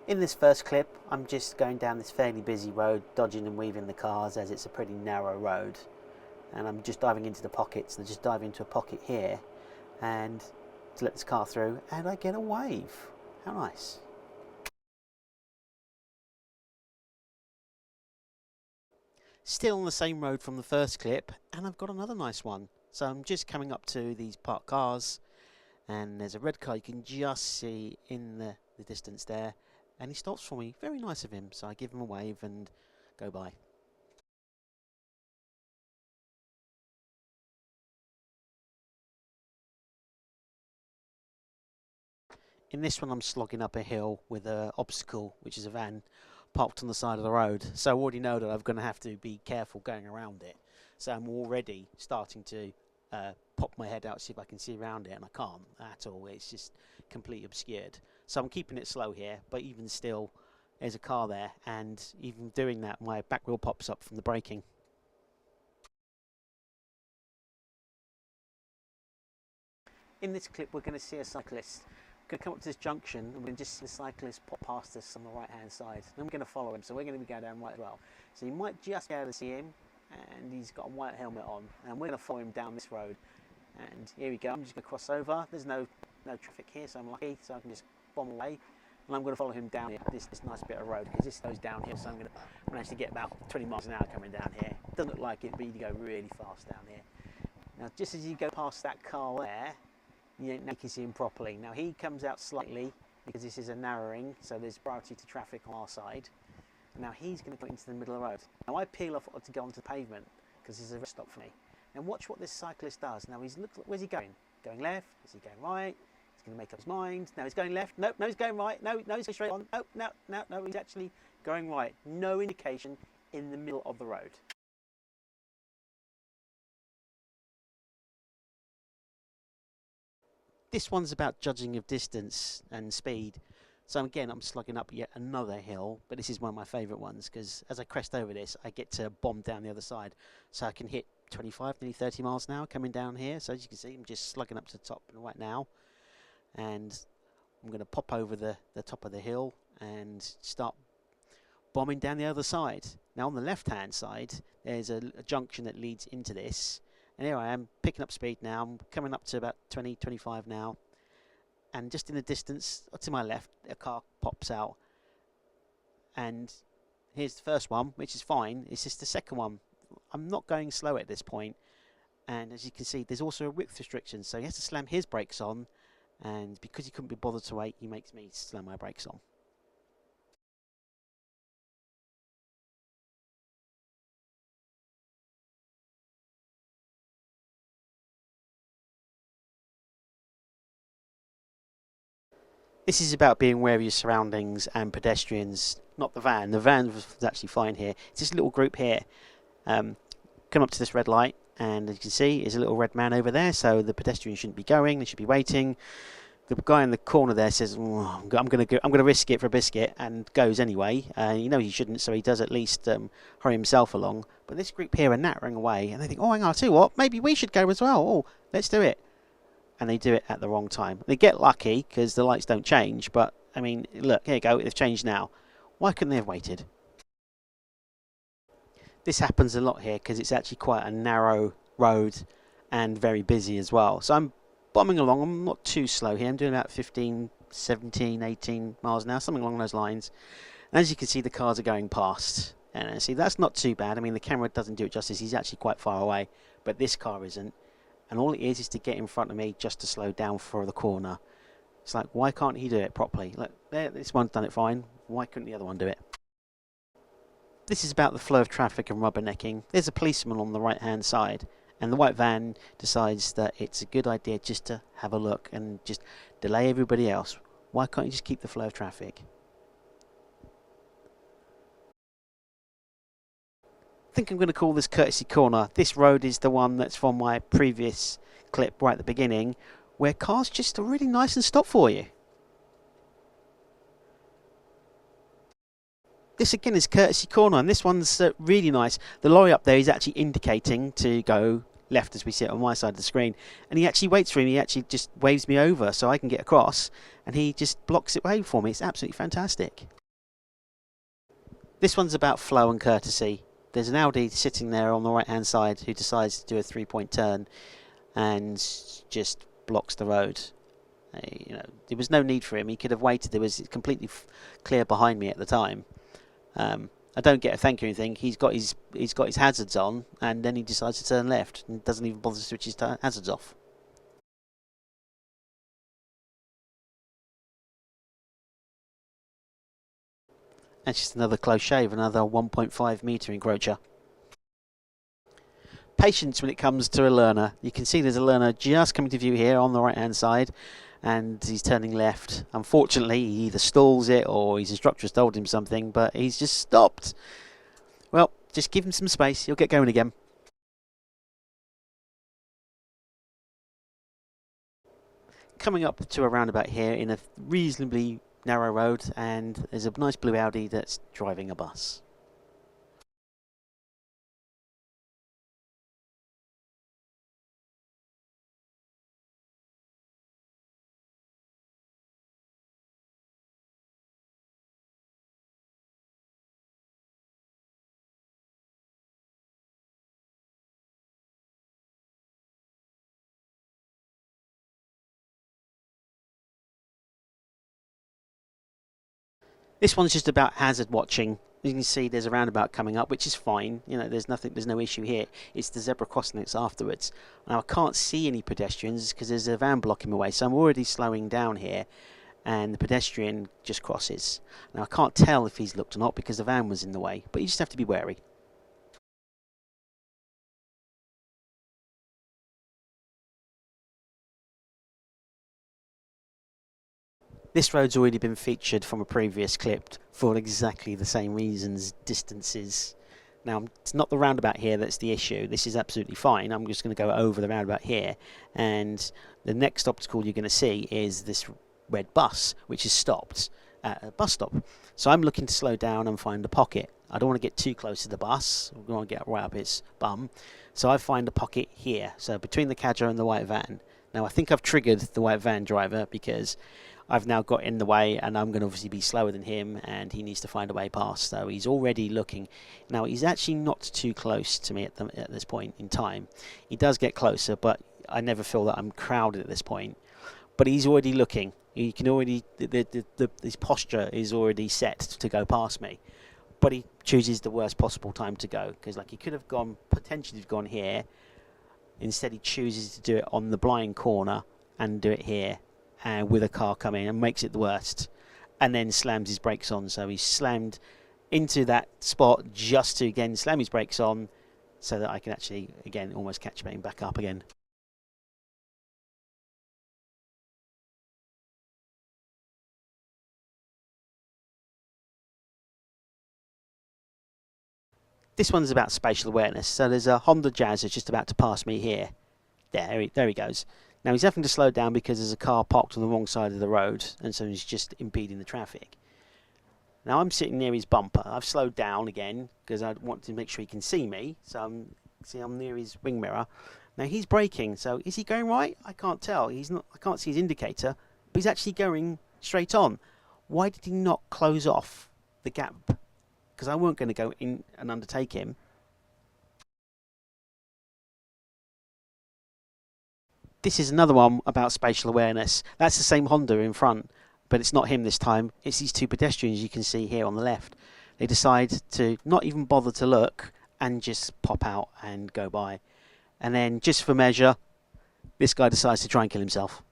In this first clip, I'm just going down this fairly busy road, dodging and weaving the cars as it's a pretty narrow road. And I'm just diving into the pockets, and I just dive into a pocket here and to let this car through, and I get a wave. How nice. Still on the same road from the first clip, and I've got another nice one. So I'm just coming up to these parked cars, and there's a red car you can just see in the distance there, and he stops for me. Very nice of him, so I give him a wave and go by. In this one I'm slogging up a hill with an obstacle, which is a van parked on the side of the road, so I already know that I'm going to have to be careful going around it. So I'm already starting to pop my head out, see if I can see around it, and I can't at all. It's just completely obscured. So I'm keeping it slow here, but even still there's a car there, and even doing that my back wheel pops up from the braking. In this clip we're going to see a cyclist. We're going to come up to this junction and we're going to just see the cyclist pop past us on the right hand side. Then we're going to follow him, so we're going to be going down right as well. So you might just be able to see him, and he's got a white helmet on, and we're going to follow him down this road. And here we go, I'm just going to cross over. There's no traffic here, so I'm lucky, so I can just bomb away. And I'm going to follow him down here, this nice bit of road, because this goes downhill, so I'm going to manage to get about 20 miles an hour coming down here. Doesn't look like it, but you go really fast down here. Now just as you go past that car there, you can see him properly. Now he comes out slightly because this is a narrowing, so there's priority to traffic on our side. And now he's going to go into the middle of the road. Now I peel off to go onto the pavement because there's a rest stop for me. And watch what this cyclist does. Now where's he going? Going left? Is he going right? He's going to make up his mind. No, he's going left. Nope, no, he's going right. No, he's going straight on. Oh, no, he's actually going right. No indication in the middle of the road. This one's about judging of distance and speed. So again, I'm slugging up yet another hill, but this is one of my favourite ones because as I crest over this, I get to bomb down the other side. So I can hit 25, nearly 30 miles an hour coming down here. So as you can see, I'm just slugging up to the top right now. And I'm going to pop over the top of the hill and start bombing down the other side. Now on the left-hand side, there's a junction that leads into this. And here I am, picking up speed now. I'm coming up to about 20, 25 now. And just in the distance, to my left, a car pops out. And here's the first one, which is fine. It's just the second one. I'm not going slow at this point. And as you can see, there's also a width restriction. So he has to slam his brakes on. And because he couldn't be bothered to wait, he makes me slam my brakes on. This is about being aware of your surroundings and pedestrians, not the van. The van was actually fine here. It's this little group here. Come up to this red light, and as you can see, there's a little red man over there, so the pedestrians shouldn't be going, they should be waiting. The guy in the corner there says, oh, I'm going to risk it for a biscuit, and goes anyway. You know he shouldn't, so he does at least hurry himself along. But this group here are nattering away, and they think, oh, hang on, I'll tell you what, maybe we should go as well. Oh, let's do it. And they do it at the wrong time. They get lucky because the lights don't change, but I mean, look, here you go, they've changed now. Why couldn't they have waited? This happens a lot here because it's actually quite a narrow road and very busy as well. So I'm bombing along, I'm not too slow here, I'm doing about 15, 17, 18 miles an hour, something along those lines. And as you can see, the cars are going past. And see, that's not too bad. I mean, the camera doesn't do it justice, he's actually quite far away, but this car isn't. And all it is to get in front of me just to slow down for the corner. It's like, why can't he do it properly? Look, there, this one's done it fine. Why couldn't the other one do it? This is about the flow of traffic and rubbernecking. There's a policeman on the right-hand side, and the white van decides that it's a good idea just to have a look and just delay everybody else. Why can't you just keep the flow of traffic? I think I'm going to call this courtesy corner. This road is the one that's from my previous clip right at the beginning, where cars just are really nice and stop for you. This again is courtesy corner, and this one's really nice. The lorry up there is actually indicating to go left as we sit on my side of the screen, and he actually waits for him. He actually just waves me over so I can get across, and he just blocks it away for me. It's absolutely fantastic. This one's about flow and courtesy. There's an Audi sitting there on the right hand side who decides to do a 3-point turn and just blocks the road. There was no need for him. He could have waited. There was completely clear behind me at the time. I don't get a thank you or anything. He's got his hazards on, and then he decides to turn left and doesn't even bother to switch his hazards off. That's just another close shave, another 1.5 metre encroacher. Patience when it comes to a learner. You can see there's a learner just coming to view here on the right hand side, and he's turning left. Unfortunately, he either stalls it or his instructor has told him something, but he's just stopped. Well, just give him some space, he'll get going again. Coming up to a roundabout here in a reasonably narrow road, and there's a nice blue Audi that's driving a bus. This one's just about hazard watching. You can see there's a roundabout coming up, which is fine. There's no issue here. It's the zebra crossing that's afterwards. Now I can't see any pedestrians because there's a van blocking my way, so I'm already slowing down here, and the pedestrian just crosses. Now I can't tell if he's looked or not because the van was in the way, but you just have to be wary. This road's already been featured from a previous clip for exactly the same reasons, distances. Now, it's not the roundabout here that's the issue. This is absolutely fine. I'm just going to go over the roundabout here, and the next obstacle you're going to see is this red bus, which is stopped at a bus stop. So I'm looking to slow down and find a pocket. I don't want to get too close to the bus. I want to get right up its bum. So I find a pocket here, so between the Cadger and the white van. Now, I think I've triggered the white van driver because I've now got in the way, and I'm going to obviously be slower than him, and he needs to find a way past. So he's already looking. Now, he's actually not too close to me at this point in time. He does get closer, but I never feel that I'm crowded at this point. But he's already looking. He can already, his posture is already set to go past me. But he chooses the worst possible time to go, because he could have potentially gone here. Instead, he chooses to do it on the blind corner and do it here. With a car coming, and makes it the worst, and then slams his brakes on. So he's slammed into that spot just to again slam his brakes on, so that I can actually again almost catch him back up again. This one's about spatial awareness. So there's a Honda Jazz that's just about to pass me here. There he goes. Now he's having to slow down because there's a car parked on the wrong side of the road, and so he's just impeding the traffic. Now I'm sitting near his bumper. I've slowed down again because I want to make sure he can see me. So I'm near his wing mirror. Now he's braking. So is he going right? I can't tell. He's not. I can't see his indicator, but he's actually going straight on. Why did he not close off the gap? Because I weren't going to go in and undertake him. This is another one about spatial awareness. That's the same Honda in front, but it's not him this time. It's these two pedestrians you can see here on the left. They decide to not even bother to look and just pop out and go by. And then, just for measure, this guy decides to try and kill himself.